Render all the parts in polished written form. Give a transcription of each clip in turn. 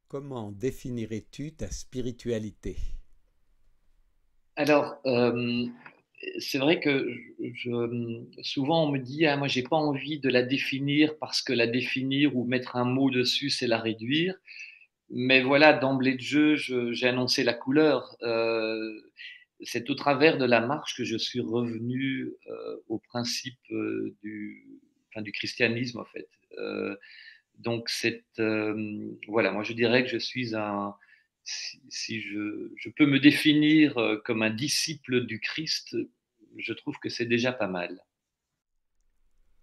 Comment définirais-tu ta spiritualité? Alors, c'est vrai que souvent on me dit: «Ah moi j'ai pas envie de la définir parce que la définir ou mettre un mot dessus, c'est la réduire». Mais voilà, d'emblée de jeu, je j'ai annoncé la couleur. C'est au travers de la marche que je suis revenu, au principe, du christianisme, en fait. Donc voilà, moi je dirais que je suis un si je peux me définir, comme un disciple du Christ, je trouve que c'est déjà pas mal.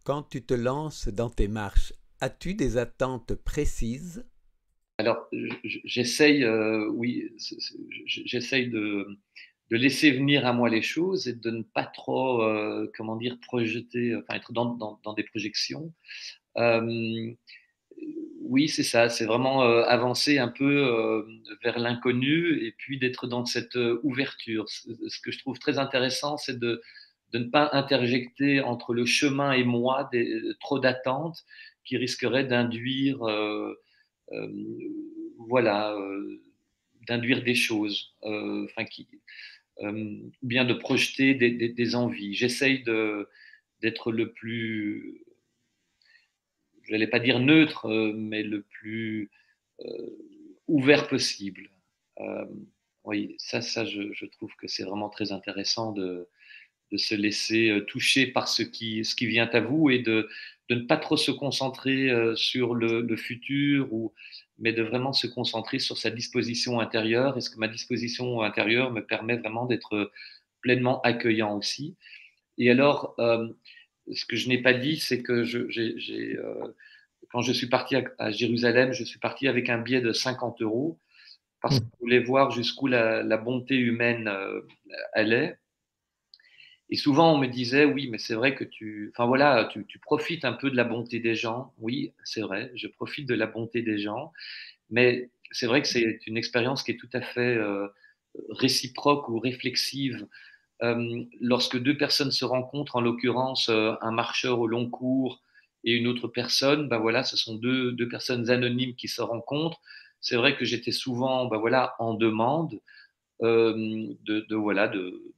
Quand tu te lances dans tes marches, as-tu des attentes précises? Alors j'essaye, oui, j'essaye de laisser venir à moi les choses et de ne pas trop, comment dire? Projeter, enfin être dans des projections. Hem Oui, c'est ça, c'est vraiment, avancer un peu, vers l'inconnu et puis d'être dans cette, ouverture. Ce que je trouve très intéressant, c'est de ne pas interjecter entre le chemin et moi trop d'attentes qui risqueraient d'induire, hem, voilà, d'induire des choses, enfin ou bien de projeter des envies. J'essaye d'être le plus, je n'allais pas dire neutre, mais le plus heu, ouvert possible. Oui, ça je trouve que c'est vraiment très intéressant de se laisser, toucher par ce qui vient à vous et de ne pas trop se concentrer, sur le futur mais de vraiment se concentrer sur sa disposition intérieure. Est-ce que ma disposition intérieure me permet vraiment d'être pleinement accueillant aussi? Et alors, ce que je n'ai pas dit, c'est que quand je suis parti à Jérusalem, je suis parti avec un billet de 50 € parce que Mmh. je voulais voir jusqu'où la bonté humaine, allait. Et souvent on me disait: «Oui, mais c'est vrai que enfin voilà, tu profites un peu de la bonté des gens». Oui, c'est vrai, je profite de la bonté des gens, mais c'est vrai que c'est une expérience qui est tout à fait, réciproque ou réflexive. Lorsque 2 personnes se rencontrent, en l'occurrence, un marcheur au long cours et une autre personne, bah, voilà, ce sont deux personnes anonymes qui se rencontrent. C'est vrai que j'étais souvent, bah, voilà, en demande, de voilà, de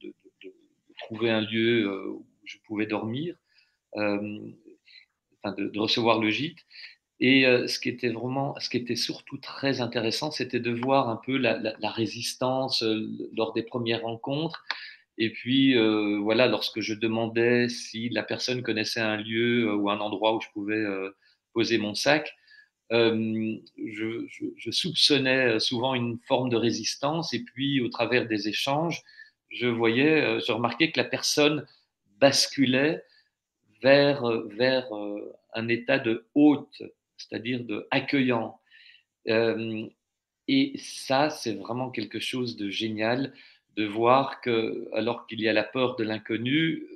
trouver un lieu, où je pouvais dormir, hem, enfin de recevoir le gîte. Et ce qui était surtout très intéressant, c'était de voir un peu la résistance, lors des premières rencontres. Et puis, voilà, lorsque je demandais si la personne connaissait un lieu, ou un endroit où je pouvais, poser mon sac, je soupçonnais, souvent une forme de résistance et puis au travers des échanges, je remarquais que la personne basculait vers un état de hôte, c'est-à-dire de accueillant. Hem Et ça, c'est vraiment quelque chose de génial de voir que, alors qu'il y a la peur de l'inconnu,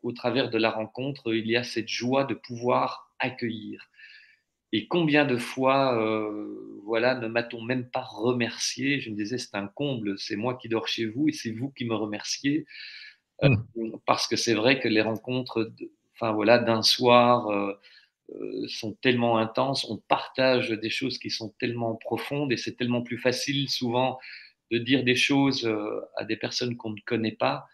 au travers de la rencontre, il y a cette joie de pouvoir accueillir. Et combien de fois, voilà, ne m'a-t-on même pas remercié? Je me disais: «C'est un comble, c'est moi qui dors chez vous et c'est vous qui me remerciez». Mmh. Parce que c'est vrai que les rencontres enfin voilà, d'un soir, sont tellement intenses, on partage des choses qui sont tellement profondes et c'est tellement plus facile souvent de dire des choses, à des personnes qu'on ne connaît pas,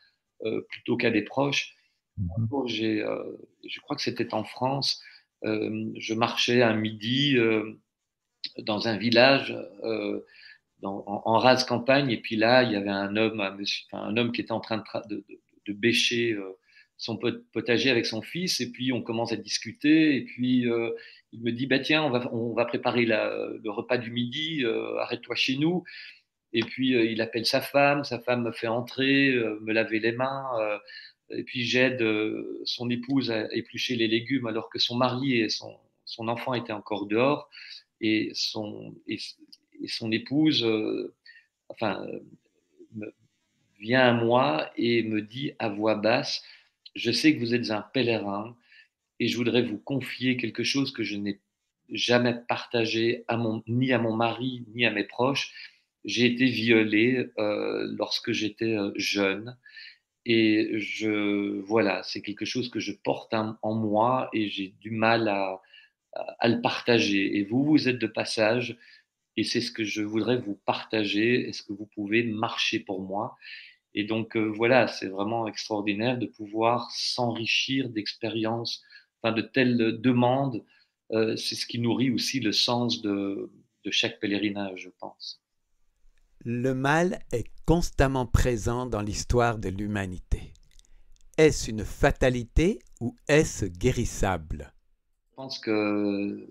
plutôt qu'à des proches. Un Mmh. jour, je crois que c'était en France, je marchais un midi, dans un village, en rase campagne et puis là, il y avait un homme qui était en train de bêcher, son potager avec son fils et puis on commence à discuter et puis, il me dit: «Bah, tiens, on va préparer le repas du midi, arrête-toi chez nous». Et puis, il appelle sa femme me fait entrer, me laver les mains, et puis j'aide, son épouse à éplucher les légumes alors que son mari et son enfant étaient encore dehors et son épouse, enfin, me vient à moi et me dit à voix basse: «Je sais que vous êtes un pèlerin et je voudrais vous confier quelque chose que je n'ai jamais partagé ni à mon mari, ni à mes proches. J'ai été violée, lorsque j'étais, jeune et voilà, c'est quelque chose que je porte en moi et j'ai du mal à le partager. Et vous, vous êtes de passage, et c'est ce que je voudrais vous partager. Est-ce que vous pouvez marcher pour moi? Et donc voilà, c'est vraiment extraordinaire de pouvoir s'enrichir d'expériences, enfin de telles demandes. C'est ce qui nourrit aussi le sens de chaque pèlerinage, je pense. Le mal est constamment présent dans l'histoire de l'humanité. Est-ce une fatalité ou est-ce guérissable? Je pense que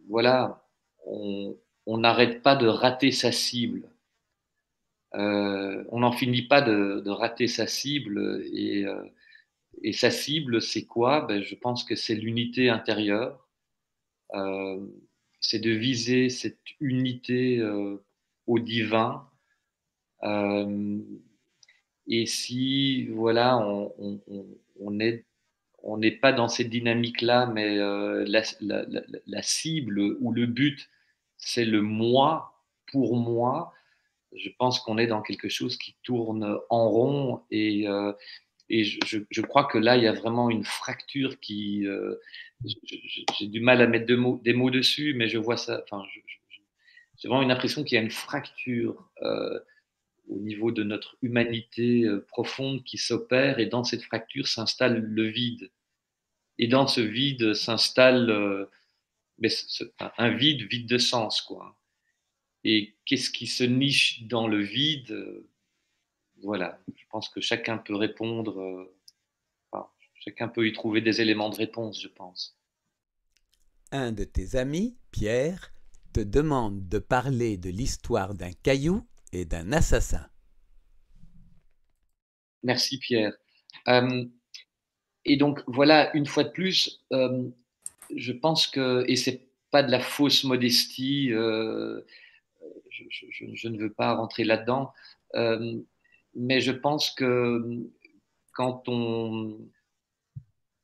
voilà, on n'arrête pas de rater sa cible. On n'en finit pas de rater sa cible et sa cible, c'est quoi? Ben, je pense que c'est l'unité intérieure. Euh, c'est de viser cette unité au divin. Euh, et si voilà, on n'est pas dans cette dynamique-là, mais la cible ou le but, c'est le moi pour moi. Je pense qu'on est dans quelque chose qui tourne en rond et je crois que là, il y a vraiment une fracture qui. J'ai du mal à mettre des mots dessus, mais je vois ça. Enfin, j'ai vraiment une impression qu'il y a une fracture au niveau de notre humanité profonde qui s'opère, et dans cette fracture s'installe le vide. Et dans ce vide s'installe un vide, vide de sens, quoi. Et qu'est-ce qui se niche dans le vide? Voilà, je pense que chacun peut répondre. Enfin, chacun peut y trouver des éléments de réponse, je pense. Un de tes amis, Pierre, te demande de parler de l'histoire d'un caillou et d'un assassin. Merci Pierre. Euh, et donc voilà, une fois de plus, je pense que, et c'est pas de la fausse modestie, je ne veux pas rentrer là-dedans, euh, mais je pense que quand on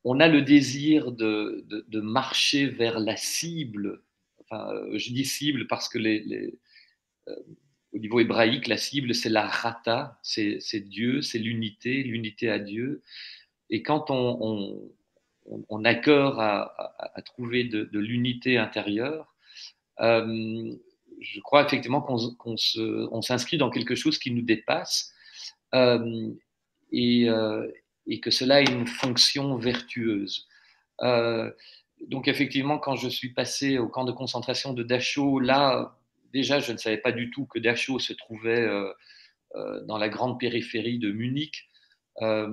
a le désir de marcher vers la cible, enfin, je dis cible parce que euh, au niveau hébraïque, la cible, c'est la rata, c'est Dieu, c'est l'unité, l'unité à Dieu. Et quand on a cœur à trouver de l'unité intérieure, euh, je crois effectivement on s'inscrit dans quelque chose qui nous dépasse euh, et, euh, et que cela a une fonction vertueuse. Euh, donc effectivement, quand je suis passé au camp de concentration de Dachau, là, déjà, je ne savais pas du tout que Dachau se trouvait dans la grande périphérie de Munich. Euh,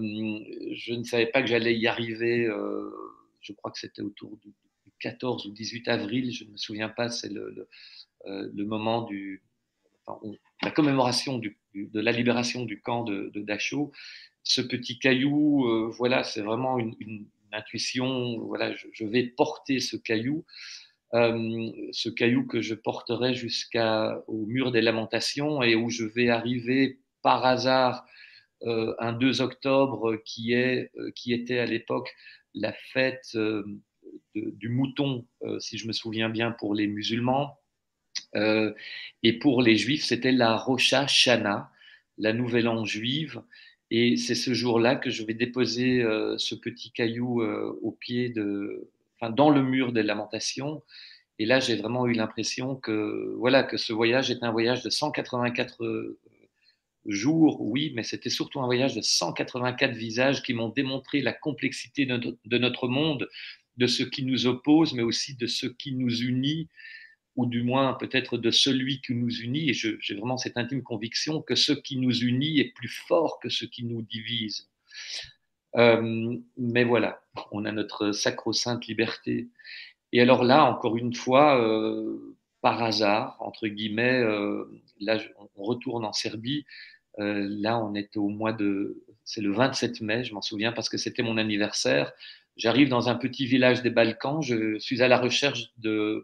je ne savais pas que j'allais y arriver. Je crois que c'était autour du 14 ou 18 avril, je ne me souviens pas, c'est le moment enfin, la commémoration de la libération du camp de Dachau. Ce petit caillou, voilà, c'est vraiment une intuition. Voilà, je vais porter ce caillou que je porterai jusqu'au mur des lamentations et où je vais arriver par hasard un 2 octobre qui était à l'époque la fête du mouton, si je me souviens bien, pour les musulmans. Euh, et pour les juifs, c'était la Rosh Hashanah, la nouvelle an juive. Et c'est ce jour-là que je vais déposer ce petit caillou au pied enfin, dans le mur des lamentations. Et là, j'ai vraiment eu l'impression que, voilà, que ce voyage est un voyage de 184 jours, oui, mais c'était surtout un voyage de 184 visages qui m'ont démontré la complexité de notre monde, de ce qui nous oppose, mais aussi de ce qui nous unit, ou du moins peut-être de celui qui nous unit. Et j'ai vraiment cette intime conviction que ce qui nous unit est plus fort que ce qui nous divise. Mais voilà, on a notre sacro-sainte liberté. Et alors là, encore une fois, par hasard, entre guillemets, là, on retourne en Serbie. Là, on est au mois c'est le 27 mai, je m'en souviens parce que c'était mon anniversaire. J'arrive dans un petit village des Balkans. Je suis à la recherche d'un,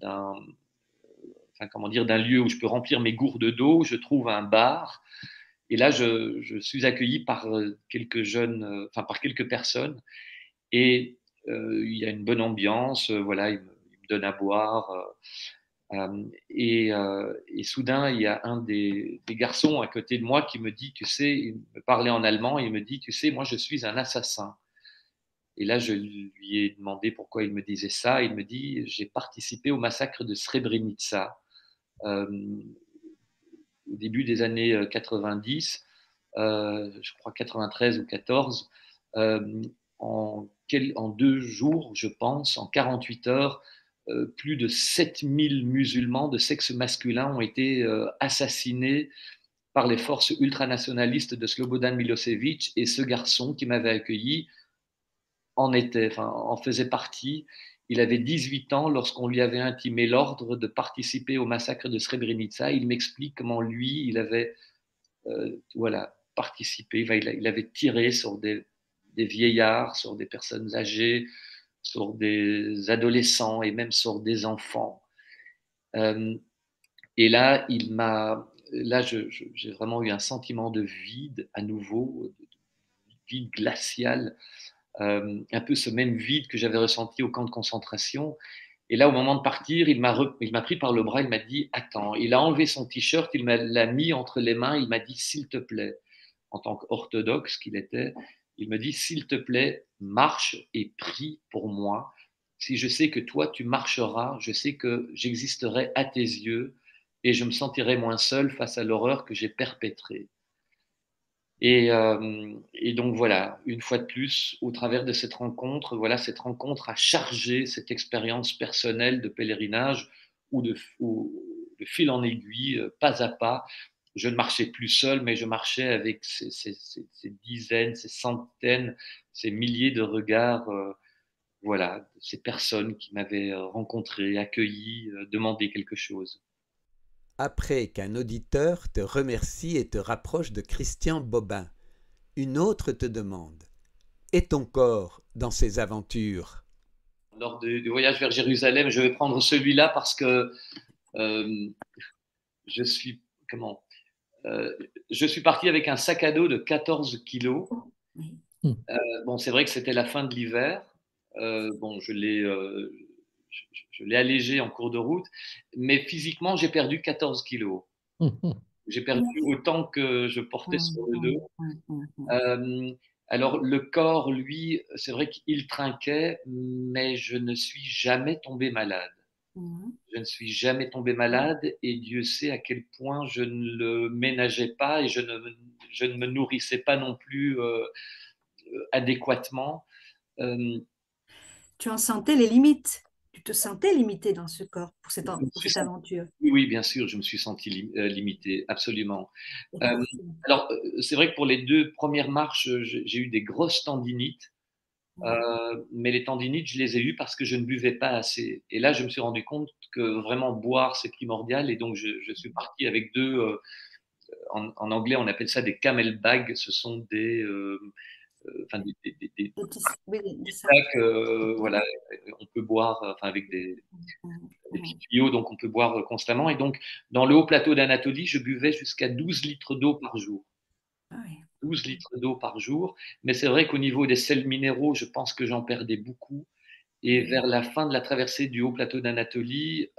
enfin, comment dire, d'un lieu où je peux remplir mes gourdes d'eau. Je trouve un bar. Et là, je suis accueilli par quelques jeunes, enfin, par quelques personnes. Et il y a une bonne ambiance. Voilà, ils me donnent à boire. Et soudain, il y a un des garçons à côté de moi qui me dit, tu sais, il me parlait en allemand, et il me dit, tu sais, moi je suis un assassin. Et là, je lui ai demandé pourquoi il me disait ça. Il me dit: «J'ai participé au massacre de Srebrenica, au début des années 90, je crois 93 ou 14, en 2 jours, je pense, en 48 heures, plus de 7 000 musulmans de sexe masculin ont été assassinés par les forces ultranationalistes de Slobodan Milosevic, et ce garçon qui m'avait accueilli en faisait partie. Il avait 18 ans lorsqu'on lui avait intimé l'ordre de participer au massacre de Srebrenica. Il m'explique comment lui, il avait voilà, participé, il avait tiré sur des vieillards, sur des personnes âgées, sur des adolescents et même sur des enfants. Euh, et là, j'ai vraiment eu un sentiment de vide à nouveau, de vide glacial, un peu ce même vide que j'avais ressenti au camp de concentration. Et là, au moment de partir, il m'a pris par le bras, il m'a dit: attends. Il a enlevé son t-shirt, il me l'a mis entre les mains, il m'a dit: s'il te plaît, en tant qu'orthodoxe qu'il était, il me dit: s'il te plaît, marche et prie pour moi. Si je sais que toi, tu marcheras, je sais que j'existerai à tes yeux et je me sentirai moins seul face à l'horreur que j'ai perpétrée. Et donc voilà, une fois de plus, au travers de cette rencontre, voilà, cette rencontre a chargé cette expérience personnelle de pèlerinage où de fil en aiguille, pas à pas, je ne marchais plus seul, mais je marchais avec ces dizaines, ces centaines, ces milliers de regards, voilà, ces personnes qui m'avaient rencontré, accueilli, demandé quelque chose. Après qu'un auditeur te remercie et te rapproche de Christian Bobin, une autre te demande: et ton corps dans ces aventures? Lors du voyage vers Jérusalem, je vais prendre celui-là parce que euh, je suis comment je suis parti avec un sac à dos de 14 kilos. Bon, c'est vrai que c'était la fin de l'hiver. Bon, je l'ai allégé en cours de route, mais physiquement, j'ai perdu 14 kilos. J'ai perdu autant que je portais sur le dos. Euh, alors, le corps, lui, c'est vrai qu'il trinquait, mais je ne suis jamais tombé malade. Je ne suis jamais tombé malade et Dieu sait à quel point je ne le ménageais pas et je ne me nourrissais pas non plus adéquatement. Euh, Tu en sentais les limites. Tu te sentais limité dans ce corps je me pour suis cette senti- aventure. oui, oui, bien sûr, je me suis senti limité, absolument. Alors, c'est vrai que pour les 2 premières marches, j'ai eu des grosses tendinites. Mais les tendinites, je les ai eues parce que je ne buvais pas assez. Et là, je me suis rendu compte que vraiment boire, c'est primordial. Et donc, je suis parti avec en anglais, on appelle ça des camelbags. Ce sont enfin, Des sacs. sacs, voilà, on peut boire, enfin, avec des petits tuyaux, donc on peut boire constamment. Et donc, dans le haut plateau d'Anatolie, je buvais jusqu'à 12 litres d'eau par jour. Ah oui. 12 litres d'eau par jour. Mais c'est vrai qu'au niveau des sels minéraux, je pense que j'en perdais beaucoup. Et vers la fin de la traversée du haut plateau d'Anatolie,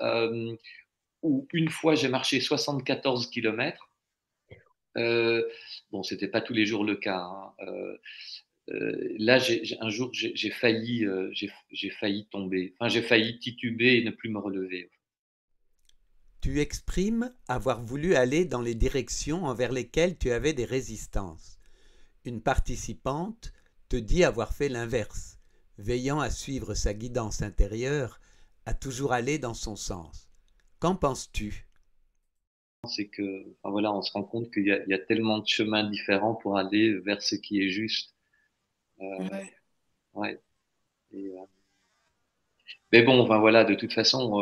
où une fois j'ai marché 74 kilomètres, bon, c'était pas tous les jours le cas, hein. Là, un jour, j'ai failli tomber. Enfin, j'ai failli tituber et ne plus me relever. Tu exprimes avoir voulu aller dans les directions envers lesquelles tu avais des résistances. Une participante te dit avoir fait l'inverse, veillant à suivre sa guidance intérieure, à toujours aller dans son sens. Qu'en penses-tu? C'est que, enfin, voilà, on se rend compte il y a tellement de chemins différents pour aller vers ce qui est juste. Ouais. Et, mais bon, enfin, voilà, de toute façon,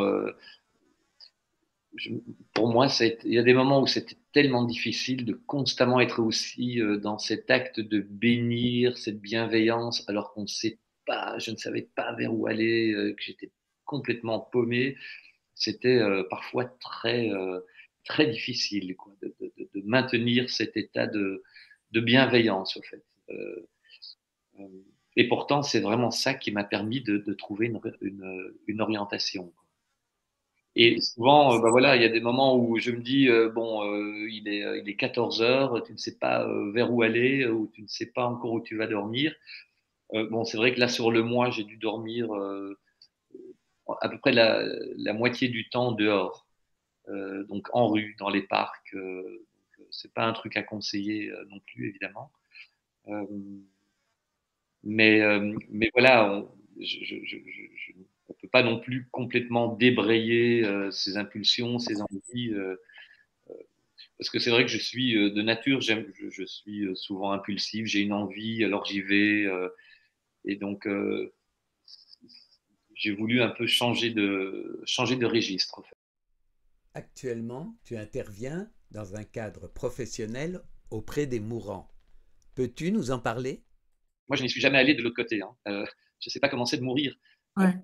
je- pour moi, il y a des moments où c'était tellement difficile de constamment être aussi dans cet acte de bénir, cette bienveillance, alors qu'on ne sait pas, je ne savais pas vers où aller, que j'étais complètement paumé. C'était parfois très difficile, quoi, de maintenir cet état de bienveillance, au fait. Euh, et pourtant, c'est vraiment ça qui m'a permis de trouver une orientation. Et souvent, bah voilà, il y a des moments où je me dis, bon, il est 14 heures, tu ne sais pas vers où aller, ou tu ne sais pas encore où tu vas dormir. Bon, c'est vrai que là, sur le mois, j'ai dû dormir à peu près la moitié du temps dehors, donc en rue, dans les parcs. C'est pas un truc à conseiller non plus, évidemment. Euh, mais voilà, on peut pas non plus complètement débrayer ses impulsions, ses envies. Parce que c'est vrai que je suis de nature, je suis souvent impulsif, j'ai une envie, alors j'y vais. Et donc, j'ai voulu un peu changer de registre, en fait. Actuellement, tu interviens dans un cadre professionnel auprès des mourants. Peux-tu nous en parler? Moi, je n'y suis jamais allé de l'autre côté, hein. Je ne sais pas comment c'est de mourir. Euh, Ouais.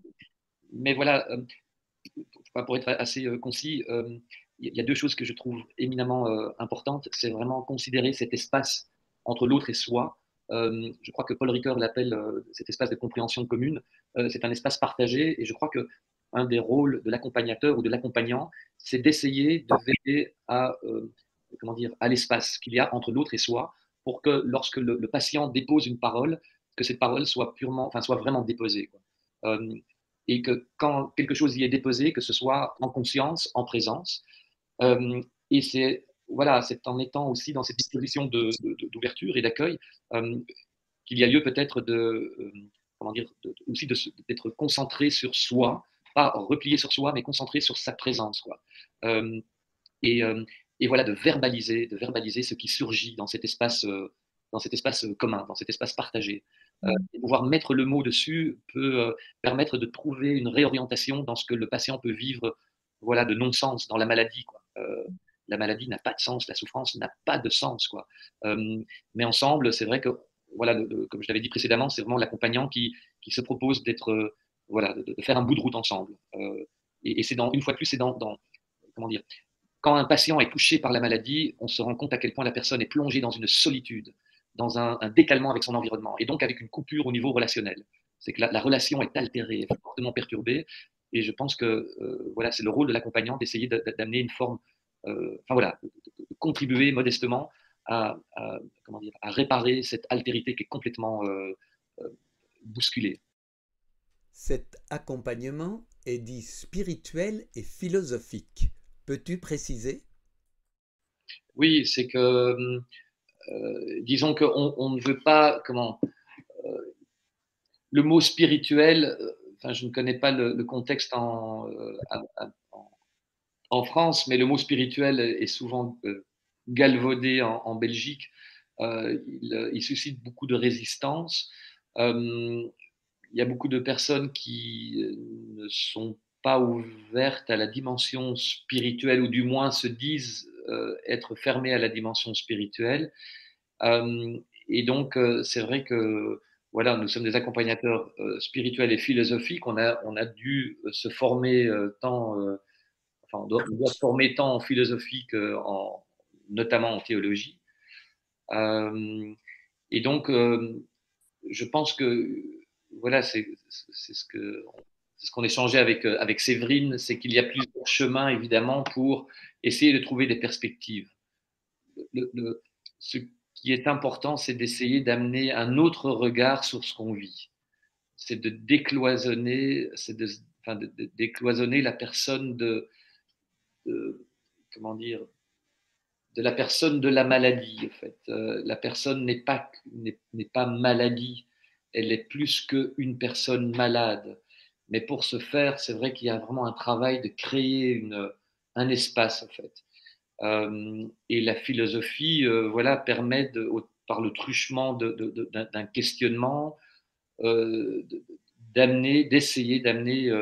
mais voilà, pour être assez concis, il y a deux choses que je trouve éminemment importantes. C'est vraiment considérer cet espace entre l'autre et soi. Je crois que Paul Ricoeur l'appelle cet espace de compréhension commune. C'est un espace partagé et je crois que un des rôles de l'accompagnateur ou de l'accompagnant, c'est d'essayer de veiller à, comment dire, à l'espace qu'il y a entre l'autre et soi pour que lorsque le patient dépose une parole, que cette parole soit purement, enfin, soit vraiment déposée, quoi. Et que quand quelque chose y est déposé, que ce soit en conscience, en présence. Et c'est voilà, c'est en étant aussi dans cette disposition d'ouverture et d'accueil qu'il y a lieu peut-être comment dire, aussi d'être concentré sur soi, pas replié sur soi, mais concentré sur sa présence, quoi. Euh, et, euh, et, voilà, de verbaliser ce qui surgit dans cet espace commun, dans cet espace partagé. Et pouvoir mettre le mot dessus peut permettre de trouver une réorientation dans ce que le patient peut vivre, voilà, de non-sens dans la maladie, quoi. La maladie n'a pas de sens, la souffrance n'a pas de sens, quoi. Mais ensemble, c'est vrai que, voilà, comme je l'avais dit précédemment, c'est vraiment l'accompagnant qui se propose d'être, voilà, de faire un bout de route ensemble. Et c'est une fois de plus, c'est comment dire, quand un patient est touché par la maladie, on se rend compte à quel point la personne est plongée dans une solitude, dans un décalement avec son environnement, et donc avec une coupure au niveau relationnel. C'est que la relation est altérée, est fortement perturbée, et je pense que voilà, c'est le rôle de l'accompagnant d'essayer d'amener une forme, enfin voilà, de contribuer modestement comment dire, à réparer cette altérité qui est complètement euh, bousculée. Cet accompagnement est dit spirituel et philosophique. Peux-tu préciser? Oui, c'est que, disons qu'on on ne veut pas, comment, le mot spirituel, enfin, je ne connais pas le contexte en France, mais le mot spirituel est souvent galvaudé en Belgique. Il suscite beaucoup de résistance. Euh, il y a beaucoup de personnes qui ne sont pas ouvertes à la dimension spirituelle, ou du moins se disent être fermées à la dimension spirituelle. Euh, et donc, c'est vrai que voilà, nous sommes des accompagnateurs spirituels et philosophiques. On a dû se former enfin, on doit se former tant en philosophie notamment en théologie. Euh, et donc, je pense que voilà, c'est ce qu'on échangeait avec Séverine, c'est qu'il y a plusieurs chemins évidemment pour essayer de trouver des perspectives. Ce qui est important, c'est d'essayer d'amener un autre regard sur ce qu'on vit. C'est de décloisonner, enfin, de décloisonner la personne de, comment dire, de la personne de la maladie, en fait. La personne n'est pas maladie, elle est plus qu'une personne malade. Mais pour ce faire, c'est vrai qu'il y a vraiment un travail de créer un espace, en fait. Et la philosophie, voilà, permet, par le truchement d'un questionnement, euh, d'essayer d'amener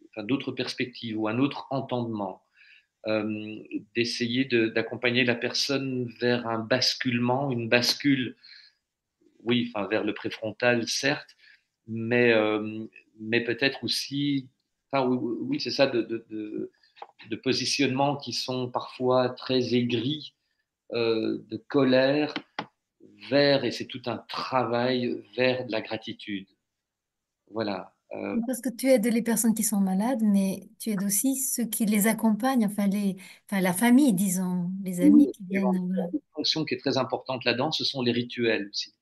enfin, d'autres perspectives ou un autre entendement, d'essayer d'accompagner la personne vers un basculement, une bascule, oui, enfin, vers le préfrontal, certes, mais, mais peut-être aussi, enfin, oui, oui c'est ça, de positionnements qui sont parfois très aigris, de colère, vers, et c'est tout un travail vers de la gratitude. Voilà. Parce que tu aides les personnes qui sont malades, mais tu aides aussi ceux qui les accompagnent, enfin la famille, disons, les amis qui viennent. Voilà. Une fonction qui est très importante là-dedans, ce sont les rituels aussi.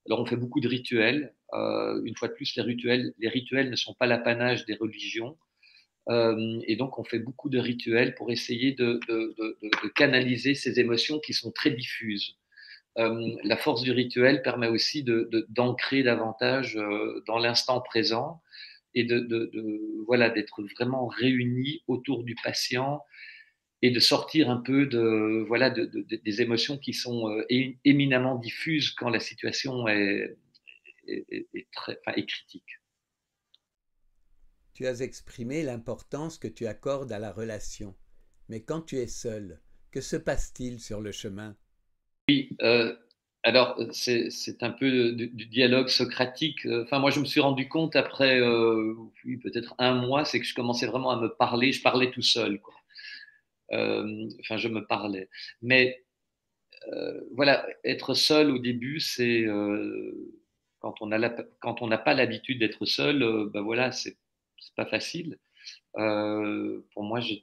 Alors, on fait beaucoup de rituels. Une fois de plus, les rituels ne sont pas l'apanage des religions. Et donc, on fait beaucoup de rituels pour essayer de canaliser ces émotions qui sont très diffuses. La force du rituel permet aussi d'ancrer davantage dans l'instant présent et voilà, d'être vraiment réunis autour du patient et de sortir un peu voilà, des émotions qui sont éminemment diffuses quand la situation est critique. Tu as exprimé l'importance que tu accordes à la relation. Mais quand tu es seul, que se passe-t-il sur le chemin? Oui, alors c'est un peu du dialogue socratique. Enfin, moi, je me suis rendu compte après oui, peut-être un mois, c'est que je commençais vraiment à me parler. Je parlais tout seul, quoi. Enfin, je me parlais. Mais voilà, être seul au début, c'est quand quand on n'a pas l'habitude d'être seul, ben voilà, c'est pas facile. Pour moi, je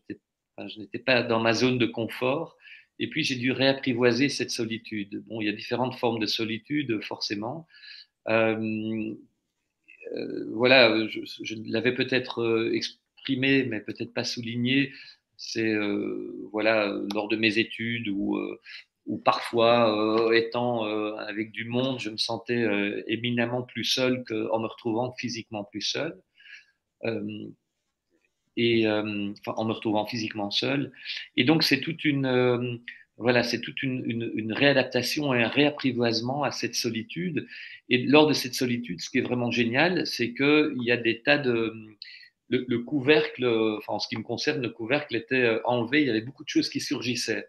n'étais pas dans ma zone de confort. Et puis, j'ai dû réapprivoiser cette solitude. Bon, il y a différentes formes de solitude, forcément. Euh, voilà, je l'avais peut-être exprimé, mais peut-être pas souligné. C'est voilà, lors de mes études ou parfois étant avec du monde, je me sentais éminemment plus seul qu'en me retrouvant physiquement plus seul. Euh, enfin, en me retrouvant physiquement seul. Et donc, c'est toute voilà, c'est toute une réadaptation et un réapprivoisement à cette solitude. Et lors de cette solitude, ce qui est vraiment génial, c'est qu'il y a des tas de. Le couvercle, enfin, en ce qui me concerne, le couvercle était enlevé, il y avait beaucoup de choses qui surgissaient.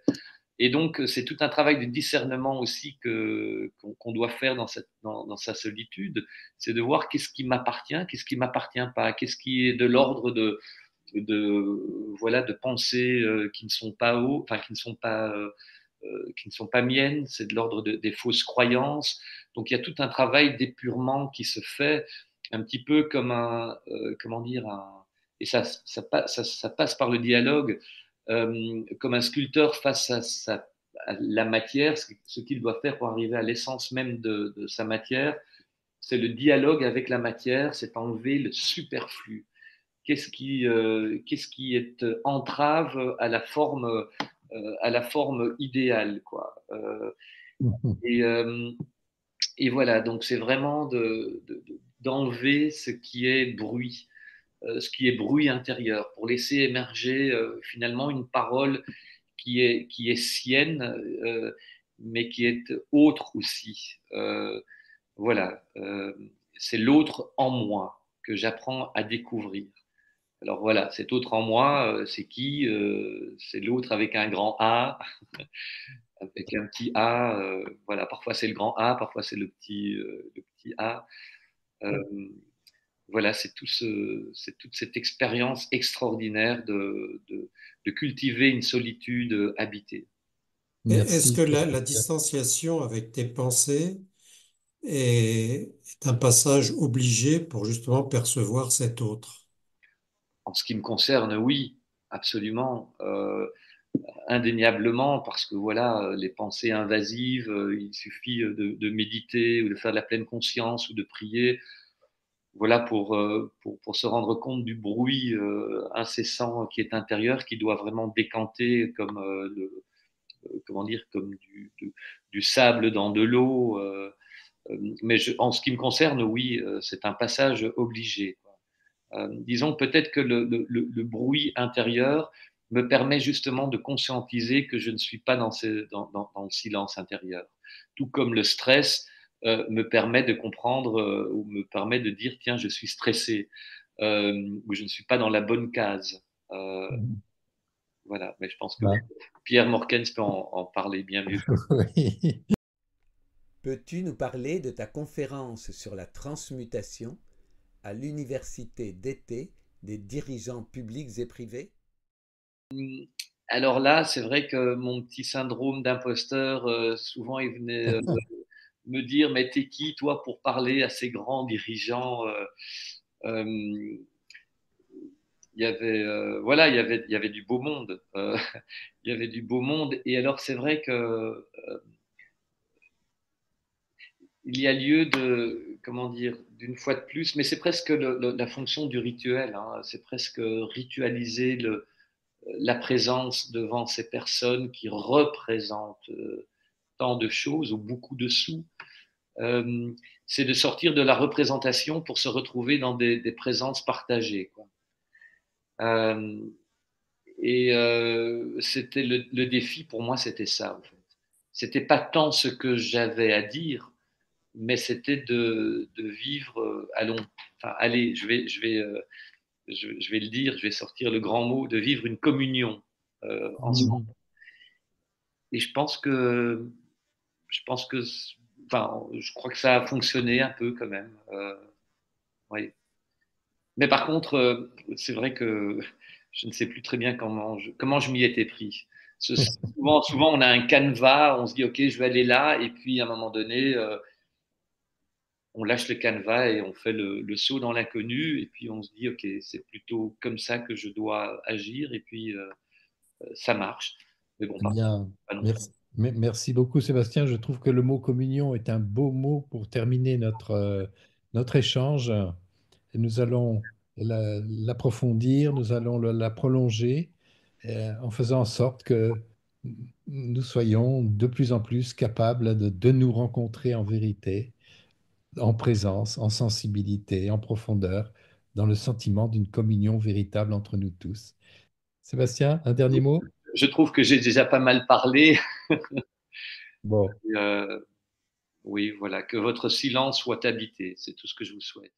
Et donc, c'est tout un travail de discernement aussi qu'on doit faire dans sa solitude, c'est de voir qu'est-ce qui m'appartient, qu'est-ce qui m'appartient pas, qu'est-ce qui est de l'ordre voilà, de pensées qui ne sont pas enfin qui ne sont pas miennes, c'est de l'ordre des fausses croyances. Donc il y a tout un travail d'épurement qui se fait, un petit peu comme comment dire, et ça passe par le dialogue, comme un sculpteur face à la matière, ce qu'il doit faire pour arriver à l'essence même de sa matière, c'est le dialogue avec la matière, c'est enlever le superflu. Qu'est-ce qui est entrave à la forme idéale, quoi. Et, euh, et voilà, donc c'est vraiment d'enlever ce qui est bruit intérieur, pour laisser émerger finalement une parole qui est sienne, mais qui est autre aussi. Voilà, c'est l'autre en moi que j'apprends à découvrir. Alors voilà, cet autre en moi, c'est qui? C'est l'autre avec un grand A, avec un petit A. Voilà, parfois c'est le grand A, parfois c'est le petit A. Euh, voilà, c'est toute cette expérience extraordinaire de cultiver une solitude habitée. Est-ce Merci que pour la distanciation avec tes pensées est un passage obligé pour justement percevoir cet autre? En ce qui me concerne, oui, absolument. Indéniablement, parce que voilà, les pensées invasives, il suffit de méditer ou de faire de la pleine conscience ou de prier, voilà, pour se rendre compte du bruit incessant qui est intérieur, qui doit vraiment décanter comme comment dire, comme du sable dans de l'eau. Mais en ce qui me concerne, oui, c'est un passage obligé. Disons peut-être que le bruit intérieur me permet justement de conscientiser que je ne suis pas dans le silence intérieur. Tout comme le stress me permet de comprendre ou me permet de dire, tiens, je suis stressé ou je ne suis pas dans la bonne case. Voilà, mais je pense que ça. Pierre Morkens peut en parler bien mieux. Oui. Peux-tu nous parler de ta conférence sur la transmutation à l'université d'été des dirigeants publics et privés? Alors là, c'est vrai que mon petit syndrome d'imposteur, souvent il venait me dire, mais t'es qui toi pour parler à ces grands dirigeants euh, il y avait voilà, il y avait du beau monde, il y avait du beau monde. Et alors c'est vrai que il y a lieu de, comment dire, d'une fois de plus, mais c'est presque la fonction du rituel, hein, c'est presque ritualiser la présence devant ces personnes qui représentent tant de choses ou beaucoup de sous. C'est de sortir de la représentation pour se retrouver dans des présences partagées, quoi. C'était le défi pour moi, c'était ça en fait. C'était pas tant ce que j'avais à dire, mais c'était de vivre. Allez, je vais le dire, je vais sortir le grand mot, de vivre une communion ensemble. Et je crois que ça a fonctionné un peu quand même. Oui. Mais par contre, c'est vrai que je ne sais plus très bien comment je m'y étais pris. Souvent, on a un canevas, on se dit, OK, je vais aller là, et puis à un moment donné, on lâche le canevas et on fait le saut dans l'inconnu, et puis on se dit, OK, c'est plutôt comme ça que je dois agir, et puis ça marche. Mais bon, Eh bien, pas non plus. merci beaucoup, Sébastien. Je trouve que le mot communion est un beau mot pour terminer notre échange. Et nous allons l'approfondir, nous allons la prolonger en faisant en sorte que nous soyons de plus en plus capables de nous rencontrer en vérité, en présence, en sensibilité, en profondeur, dans le sentiment d'une communion véritable entre nous tous. Sébastien, un dernier mot? Je trouve que j'ai déjà pas mal parlé. Bon. Oui, voilà, que votre silence soit habité, c'est tout ce que je vous souhaite.